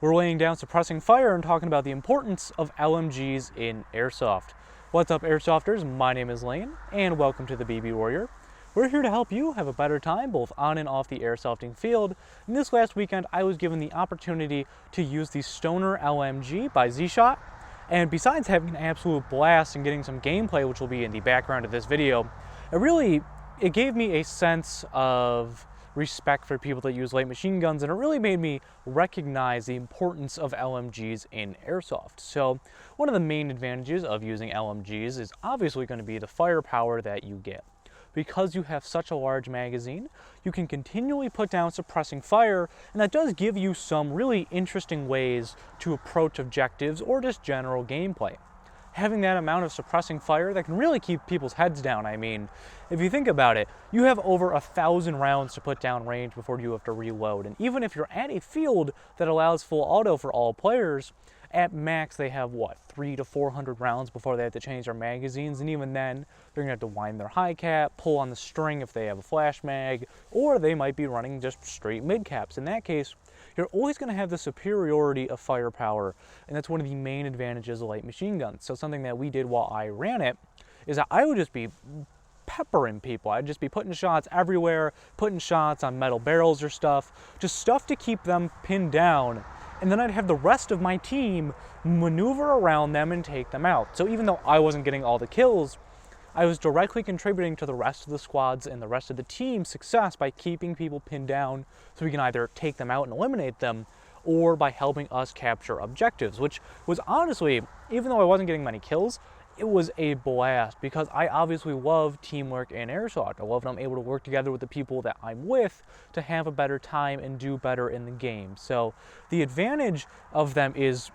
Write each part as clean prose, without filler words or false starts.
We're laying down suppressing fire and talking about the importance of LMGs in Airsoft. What's up, Airsofters? My name is Lane, and welcome to the BB Warrior. We're here to help you have a better time both on and off the airsofting field. And this last weekend, I was given the opportunity to use the Stoner LMG by Z-Shot. And besides having an absolute blast and getting some gameplay, which will be in the background of this video, it gave me a sense of respect for people that use light machine guns, and it really made me recognize the importance of LMGs in Airsoft. So one of the main advantages of using LMGs is obviously going to be the firepower that you get. Because you have such a large magazine, you can continually put down suppressing fire, and that does give you some really interesting ways to approach objectives or just general gameplay. Having that amount of suppressing fire, that can really keep people's heads down. I mean, if you think about it, you have over 1,000 rounds to put down range before you have to reload. And even if you're at a field that allows full auto for all players, at max they have, what, 300 to 400 rounds before they have to change their magazines. And even then, they're gonna have to wind their high cap, pull on the string if they have a flash mag, or they might be running just straight mid caps. In that case, you're always going to have the superiority of firepower, and that's one of the main advantages of light machine guns. So something that we did while I ran it is that I would just be peppering people. I'd just be putting shots everywhere, putting shots on metal barrels or stuff, just stuff to keep them pinned down, and then I'd have the rest of my team maneuver around them and take them out. So even though I wasn't getting all the kills, I was directly contributing to the rest of the squads and the rest of the team's success by keeping people pinned down so we can either take them out and eliminate them, or by helping us capture objectives, which was honestly, even though I wasn't getting many kills, it was a blast because I obviously love teamwork in Airsoft. I love that I'm able to work together with the people that I'm with to have a better time and do better in the game. So the advantage of them is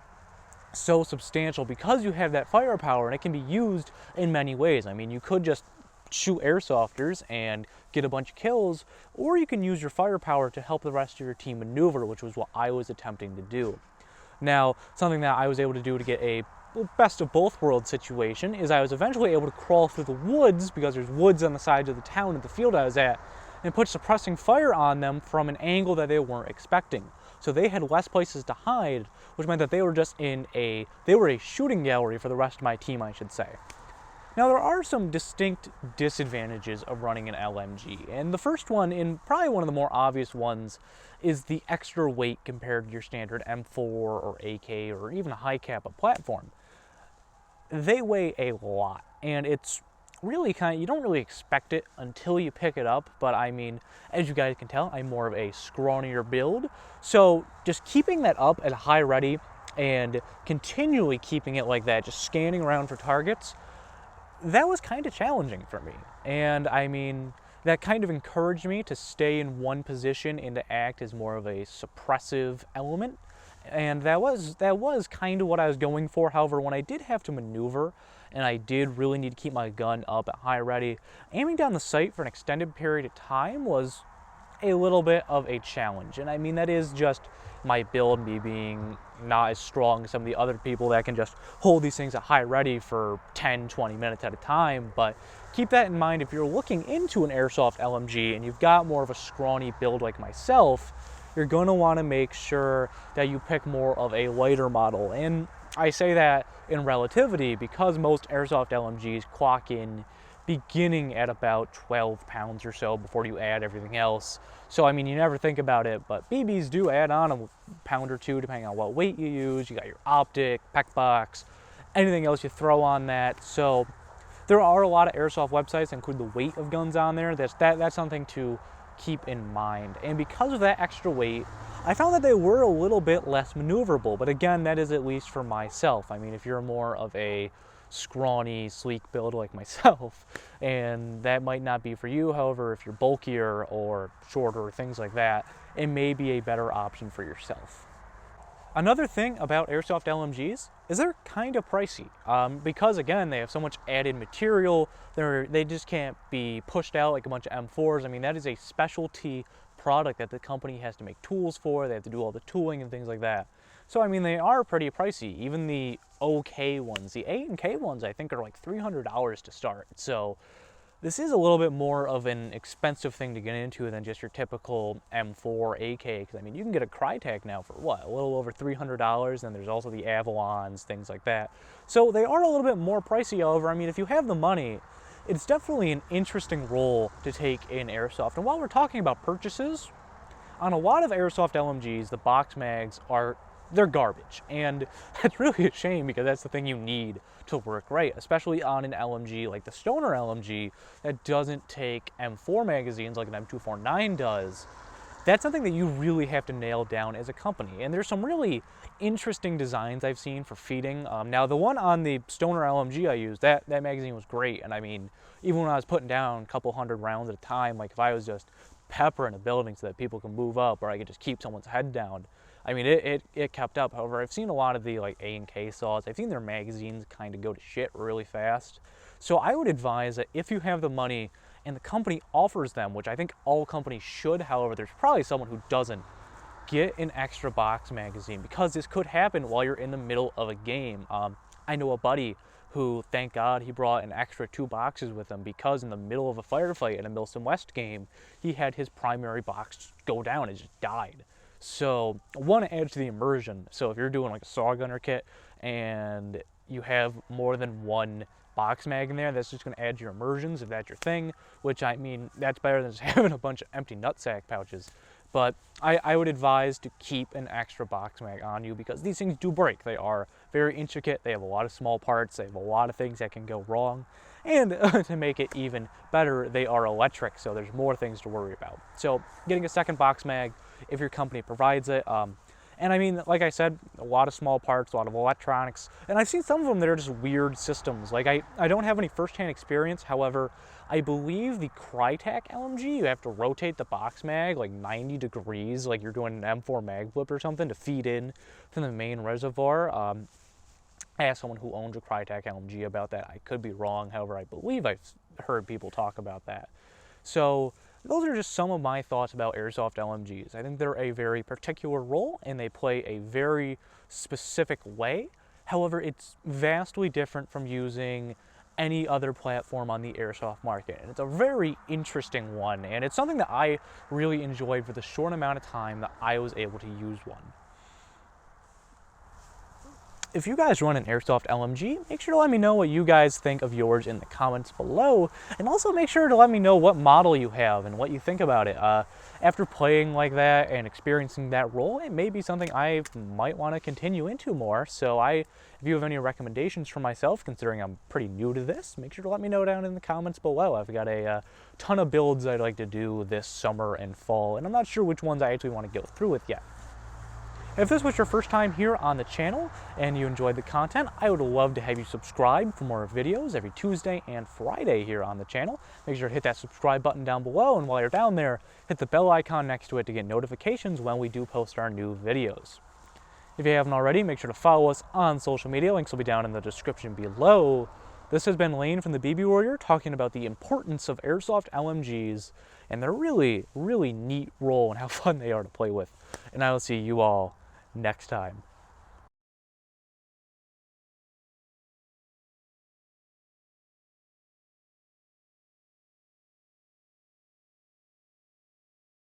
so substantial because you have that firepower, and it can be used in many ways. I mean, you could just shoot airsofters and get a bunch of kills, or you can use your firepower to help the rest of your team maneuver, which was what I was attempting to do. Now, something that I was able to do to get a best of both worlds situation is I was eventually able to crawl through the woods, because there's woods on the sides of the town at the field I was at, and put suppressing fire on them from an angle that they weren't expecting. So they had less places to hide, which meant that they were just they were a shooting gallery for the rest of my team, I should say. Now, there are some distinct disadvantages of running an LMG, and the first one, and probably one of the more obvious ones, is the extra weight compared to your standard M4 or AK or even a high cap platform. They weigh a lot, and it's really you don't really expect it until you pick it up, but I mean, as you guys can tell, I'm more of a scrawnier build, so just keeping that up at high ready and continually keeping it like that, just scanning around for targets, that was kind of challenging for me. And I mean, that kind of encouraged me to stay in one position and to act as more of a suppressive element. And that was kind of what I was going for. However, when I did have to maneuver, and I did really need to keep my gun up at high ready, aiming down the sight for an extended period of time was a little bit of a challenge. And I mean, that is just my build, me being not as strong as some of the other people that can just hold these things at high ready for 10, 20 minutes at a time. But keep that in mind if you're looking into an Airsoft LMG and you've got more of a scrawny build like myself, you're going to want to make sure that you pick more of a lighter model. And I say that in relativity because most Airsoft LMGs clock in beginning at about 12 pounds or so before you add everything else. So I mean, you never think about it, but BBs do add on a pound or two depending on what weight you use. You got your optic, pec box, anything else you throw on that. So there are a lot of Airsoft websites that include the weight of guns on there. That's something to keep in mind. And because of that extra weight, I found that they were a little bit less maneuverable, but again, that is at least for myself. I mean, if you're more of a scrawny, sleek build like myself, and that might not be for you. However, if you're bulkier or shorter or things like that, it may be a better option for yourself. Another thing about Airsoft LMGs is they're kind of pricey because, again, they have so much added material. They just can't be pushed out like a bunch of M4s. I mean, that is a specialty product that the company has to make tools for. They have to do all the tooling and things like that. So, I mean, they are pretty pricey. Even the OK ones, the A and K ones, I think are like $300 to start. So this is a little bit more of an expensive thing to get into than just your typical M4 AK, because I mean, you can get a Crytek now for what, a little over $300, and there's also the Avalons, things like that. So they are a little bit more pricey. However, I mean, if you have the money, it's definitely an interesting role to take in Airsoft. And while we're talking about purchases, on a lot of Airsoft LMGs, the box mags they're garbage. And that's really a shame, because that's the thing you need to work right, especially on an LMG like the Stoner LMG that doesn't take M4 magazines like an M249 does. That's something that you really have to nail down as a company. And there's some really interesting designs I've seen for feeding. Now, the one on the Stoner LMG I used, that magazine was great. And I mean, even when I was putting down a couple hundred rounds at a time, like if I was just peppering a building so that people can move up, or I could just keep someone's head down, I mean, it kept up. However, I've seen a lot of the like A&K saws, I've seen their magazines kind of go to shit really fast. So I would advise that if you have the money and the company offers them, which I think all companies should, however, there's probably someone who doesn't, get an extra box magazine, because this could happen while you're in the middle of a game. I know a buddy who, thank God, he brought an extra 2 boxes with him, because in the middle of a firefight in a Milsom West game, he had his primary box go down. It just died. So I want to add to the immersion. So if you're doing like a saw gunner kit and you have more than 1 box mag in there, that's just going to add to your immersions if that's your thing, which I mean, that's better than just having a bunch of empty nutsack pouches. But I would advise to keep an extra box mag on you, because these things do break. They are very intricate. They have a lot of small parts. They have a lot of things that can go wrong. And to make it even better, they are electric, so there's more things to worry about. So getting a second box mag, if your company provides it. And I mean, like I said, a lot of small parts, a lot of electronics, and I've seen some of them that are just weird systems. Like I don't have any firsthand experience. However, I believe the Crytek LMG, you have to rotate the box mag like 90 degrees, like you're doing an M4 mag flip or something, to feed in from the main reservoir. I asked someone who owns a Crytek LMG about that. I could be wrong. However, I believe I've heard people talk about that. So those are just some of my thoughts about Airsoft LMGs. I think they're a very particular role, and they play a very specific way. However, it's vastly different from using any other platform on the Airsoft market. And it's a very interesting one, and it's something that I really enjoyed for the short amount of time that I was able to use one. If you guys run an Airsoft LMG, make sure to let me know what you guys think of yours in the comments below, and also make sure to let me know what model you have and what you think about it. After playing like that and experiencing that role, it may be something I might want to continue into more. So if you have any recommendations for myself, considering I'm pretty new to this, make sure to let me know down in the comments below. I've got a ton of builds I'd like to do this summer and fall, and I'm not sure which ones I actually want to go through with yet. If this was your first time here on the channel and you enjoyed the content, I would love to have you subscribe for more videos every Tuesday and Friday here on the channel. Make sure to hit that subscribe button down below, and while you're down there, hit the bell icon next to it to get notifications when we do post our new videos. If you haven't already, make sure to follow us on social media. Links will be down in the description below. This has been Lane from the BB Warrior, talking about the importance of Airsoft LMGs and their really, really neat role and how fun they are to play with. And I will see you all next time.